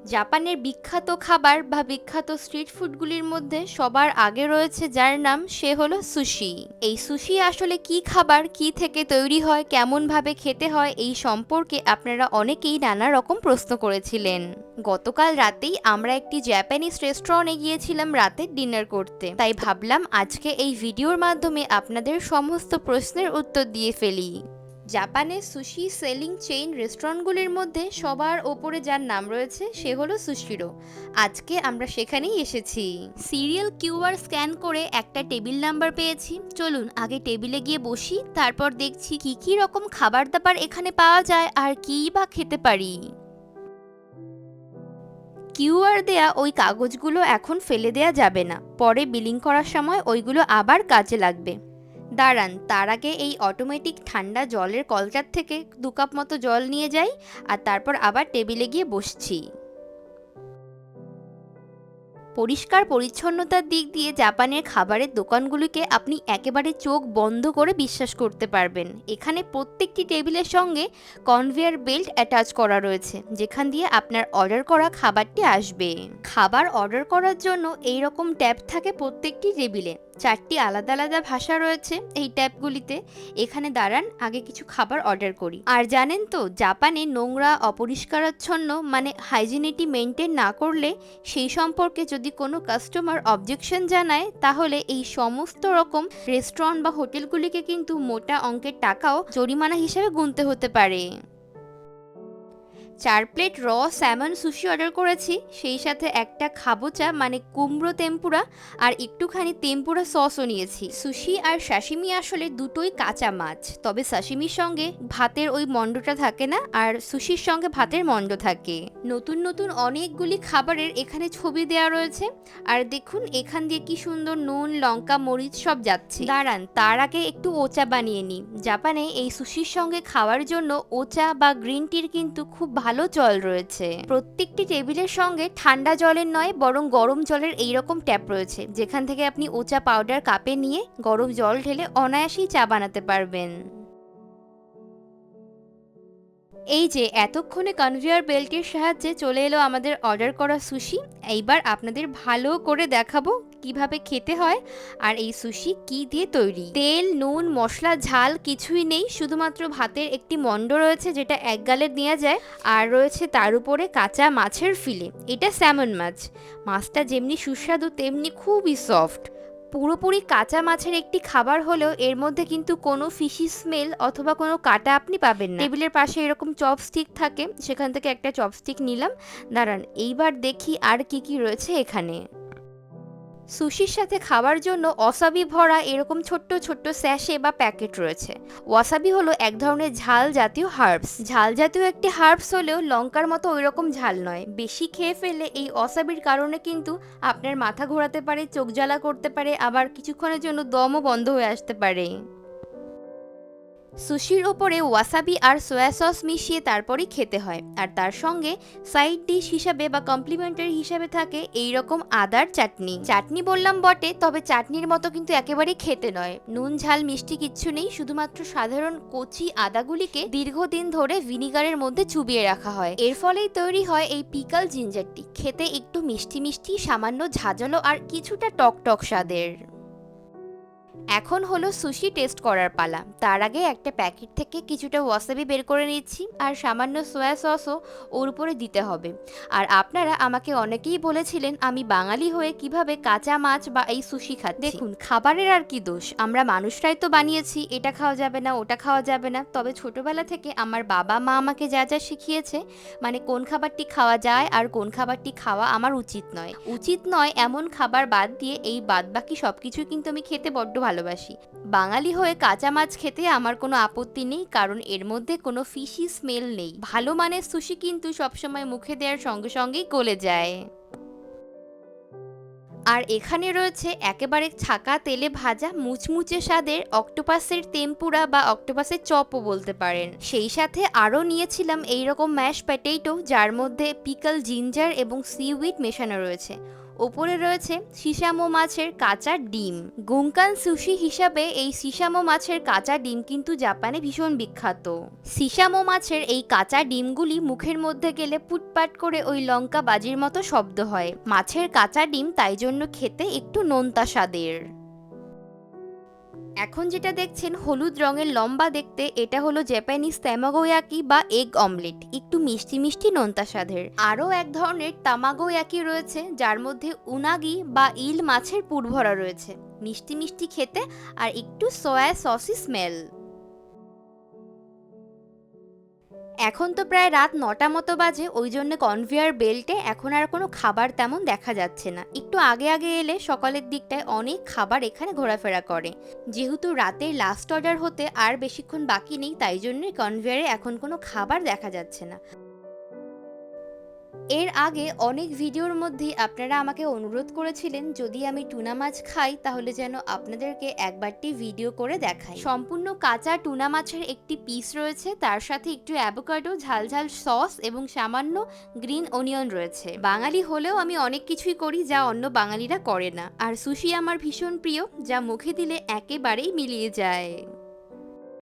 জাপানের বিখ্যাত খাবার বা বিখ্যাত স্ট্রিট ফুডগুলির মধ্যে সবার আগে রয়েছে যার নাম, সে হলো সুশি। এই সুশি আসলে কি খাবার, কি থেকে তৈরি হয়, কেমনভাবে খেতে হয়, এই সম্পর্কে আপনারা অনেকেই নানা রকম প্রশ্ন করেছিলেন। গতকাল রাতেই আমরা একটি জাপানিজ রেস্টুরেন্টে গিয়েছিলাম রাতের ডিনার করতে, তাই ভাবলাম আজকে এই ভিডিওর মাধ্যমে আপনাদের সমস্ত প্রশ্নের উত্তর দিয়ে ফেলি। জাপানের সুশি সেলিং চেইন রেস্টুরেন্টগুলির মধ্যে সবার ওপরে যার নাম রয়েছে সে হলো সুশিরো। আজকে আমরা সেখানেই এসেছি। সিরিয়াল কিউআর স্ক্যান করে একটা টেবিল নাম্বার পেয়েছি। চলুন আগে টেবিলে গিয়ে বসি, তারপর দেখছি কি কি রকম খাবার দাবার এখানে পাওয়া যায় আর কী বা খেতে পারি। কিউআর দেয়া ওই কাগজগুলো এখন ফেলে দেয়া যাবে না, পরে বিলিং করার সময় ওইগুলো আবার কাজে লাগবে। দাঁড়ান, তার আগে এই অটোমেটিক ঠান্ডা জলের কলটার থেকে 2 কাপ মতো জল নিয়ে যাই, আর তারপর আবার টেবিলে গিয়ে বসছি। পরিষ্কার পরিচ্ছন্নতার দিক দিয়ে জাপানের খাবারের দোকানগুলিকে আপনি একেবারে চোখ বন্ধ করে বিশ্বাস করতে পারবেন। এখানে প্রত্যেকটি টেবিলের সঙ্গে কনভেয়ার বেল্ট অ্যাটাচ করা রয়েছে, যেখান দিয়ে আপনার অর্ডার করা খাবারটি আসবে। খাবার অর্ডার করার জন্য এই রকম ট্যাব থাকে প্রত্যেকটি টেবিলে। 4টি আলাদা আলাদা ভাষা রয়েছে এই ট্যাবগুলিতে। এখানে দাঁড়ান, আগে কিছু খাবার অর্ডার করি। আর জানেন তো, জাপানে নোংরা অপরিষ্কারাচ্ছন্ন মানে হাইজিনিটি মেনটেন না করলে সেই সম্পর্কে যদি কোনো কাস্টমার অবজেকশন জানায়, তাহলে এই সমস্ত রকম রেস্টুরেন্ট বা হোটেলগুলিকে কিন্তু মোটা অঙ্কের টাকাও জরিমানা হিসেবে গুনতে হতে পারে। 4 প্লেট র স্যামন সুশি অর্ডার করেছি, সেই সাথে একটা খাবোচা মানে কুমড়ো তেম্পুরা আর একটুখানি তেম্পুরা সসও নিয়েছি। সুশি আর সাশিমি আসলে দুটোই কাঁচা মাছ, তবে সাশিমির সঙ্গে ভাতের ওই মণ্ডটা থাকে না, আর সুশির সঙ্গে ভাতের মণ্ড থাকে। নতুন নতুন অনেকগুলি খাবারের এখানে ছবি দেওয়া রয়েছে, আর দেখুন এখান দিয়ে কি সুন্দর নুন, লঙ্কা, মরিচ সব যাচ্ছে। দাঁড়ান, তার আগে একটু ওচা বানিয়ে নিই। জাপানে এই সুশির সঙ্গে খাওয়ার জন্য ওচা বা গ্রিন টির কিন্তু খুব ভালো চল রয়েছে। প্রত্যেকটি টেবিলের সঙ্গে ঠান্ডা জলের নয় বরং গরম জলের এইরকম ট্যাপ রয়েছে, যেখান থেকে আপনি ওচা পাউডার কাপে নিয়ে গরম জল ঢেলে অনায়াসেই চা বানাতে পারবেন। এই যে এতক্ষণে কনভেয়ার বেল্টের সাহায্যে চলে এলো আমাদের অর্ডার করা সুশি। এইবার আপনাদের ভালো করে দেখাবো কিভাবে খেতে হয় আর এই সুশি কি দিয়ে তৈরি। তেল, নুন, মশলা, ঝাল কিছুই নেই, শুধুমাত্র ভাতের একটি মণ্ড রয়েছে যেটা এক গালে নেওয়া যায়, আর রয়েছে তার উপরে কাঁচা মাছের ফিলে। এটা স্যামন মাছ। মাছটা যেমনি সুস্বাদু তেমনি খুবই সফট। পুরোপুরি কাঁচা মাছের একটি খাবার হলেও এর মধ্যে কিন্তু কোনো ফিশি স্মেল অথবা কোনো কাঁটা আপনি পাবেন না। টেবিলের পাশে এরকম চপস্টিক থাকে, সেখান থেকে একটা চপস্টিক নিলাম। দাঁড়ান, এইবার দেখি আর কি কি রয়েছে এখানে। সুশির সাথে খাওয়ার জন্য ওয়াসাবি ভরা এরকম ছোট্ট ছোট্ট স্যাশে বা প্যাকেট রয়েছে। ওয়াসাবি হলো এক ধরনের ঝাল জাতীয় হার্বস। ঝাল জাতীয় একটি হার্বস হলেও লঙ্কার মতো ওইরকম ঝাল নয়। বেশি খেয়ে ফেললে এই ওয়াসাবির কারণে কিন্তু আপনার মাথা ঘোরাতে পারে, চোখ জ্বালা করতে পারে, আবার কিছুক্ষণের জন্য দমও বন্ধ হয়ে আসতে পারে। সুশির ওপরে ওয়াসাবি আর সয়া সস মিশিয়ে তারপরই খেতে হয়, আর তার সঙ্গে সাইড ডিশ হিসাবে বা কমপ্লিমেন্টারি হিসাবে থাকে এই রকম আদার চাটনি। চাটনি বললাম বটে, তবে চাটনির মতো কিন্তু একেবারেই খেতে নয়। নুন, ঝাল, মিষ্টি কিচ্ছু নেই, শুধুমাত্র সাধারণ কচি আদাগুলিকে দীর্ঘদিন ধরে ভিনিগারের মধ্যে চুবিয়ে রাখা হয়। এর ফলেই তৈরি হয় এই পিকল জিঞ্জারটি। খেতে একটু মিষ্টি মিষ্টি, সামান্য ঝাঁঝালো আর কিছুটা টক টক স্বাদের। এখন হলো সুশি টেস্ট করার পালা। তার আগে একটা প্যাকেট থেকে কিছুটা ওয়াসাবি বের করে নিচ্ছি, আর সামান্য সয়া সসও ওর উপরে দিতে হবে। আর আপনারা আমাকে অনেকেই বলেছিলেন আমি বাঙালি হয়ে কিভাবে কাঁচা মাছ বা এই সুশি খাচ্ছি। দেখুন, খাবারের আর কি দোষ, আমরা মানুষরাই তো বানিয়েছি। এটা খাওয়া যাবে না, ওটা খাওয়া যাবে না, তবে ছোটবেলা থেকে আমার বাবা মা আমাকে যা যা শিখিয়েছে, মানে কোন খাবারটি খাওয়া যায় আর কোন খাবারটি খাওয়া আমার উচিত নয় এমন খাবার বাদ দিয়ে এই বাদবাকি সবকিছু কিন্তু আমি খেতে বড্ড ভালোবাসি। বাঙালি হয়ে কাঁচা মাছ খেতে আমার কোনো আপত্তি নেই, কারণ এর মধ্যে কোনো ফিশি স্মেল নেই। ভালো মানের সুশি কিন্তু সবসময় মুখে দেওয়ার সঙ্গে সঙ্গেই গলে যায়। আর এখানে রয়েছে একেবারে ছাকা তেলে ভাজা মুচমুচে স্বাদের অক্টোপাসের তেম্পুরা বা অক্টোপাসের চপও বলতে পারেন। সেই সাথে আরও নিয়েছিলাম এইরকম ম্যাশ পটেটো, যার মধ্যে পিকল জিঞ্জার এবং সিউইড মেশানো রয়েছে। ওপরে রয়েছে শিশামো মাছের কাঁচা ডিম। গুঙ্কান সুশি হিসাবে এই শিশামো মাছের কাঁচা ডিম কিন্তু জাপানে ভীষণ বিখ্যাত। শিশামো মাছের এই কাঁচা ডিমগুলি মুখের মধ্যে গেলে পুটপাট করে ওই লঙ্কা বাজির মতো শব্দ হয়। মাছের কাঁচা ডিম তাই জন্য খেতে একটু নোনতা স্বাদের। এখন যেটা দেখছেন হলুদ রঙের লম্বা দেখতে, এটা হলো জাপানিজ তামাগোয়াকি বা এগ অমলেট, একটু মিষ্টি মিষ্টি নোনতা স্বাদের। আরও এক ধরনের তামাগোয়াকি রয়েছে যার মধ্যে উনাগি বা ইল মাছের পুর ভরা রয়েছে, মিষ্টি মিষ্টি খেতে আর একটু সয়া সসি স্মেল। এখন তো প্রায় রাত 9টা মতো বাজে, ওই জন্য কনভেয়ার বেল্টে এখন আর কোনো খাবার তেমন দেখা যাচ্ছে না। একটু আগে আগে এলে সকালের দিকটায় অনেক খাবার এখানে ঘোরাফেরা করে। যেহেতু রাতের লাস্ট অর্ডার হতে আর বেশিক্ষণ বাকি নেই, তাই জন্যই কনভেয়ারে এখন কোনো খাবার দেখা যাচ্ছে না। এর আগে অনেক ভিডিওর মধ্যেই আপনারা আমাকে অনুরোধ করেছিলেন যদি আমি টুনা মাছ খাই তাহলে যেন আপনাদেরকে একবারটি ভিডিও করে দেখাই। সম্পূর্ণ কাঁচা টুনা মাছের একটি পিস রয়েছে, তার সাথে একটু অ্যাভোকাডো, ঝালঝাল সস এবং সামান্য গ্রিন অনিয়ন রয়েছে। বাঙালি হলেও আমি অনেক কিছুই করি যা অন্য বাঙালিরা করে না, আর সুশি আমার ভীষণ প্রিয়, যা মুখে দিলে একেবারেই মিলিয়ে যায়।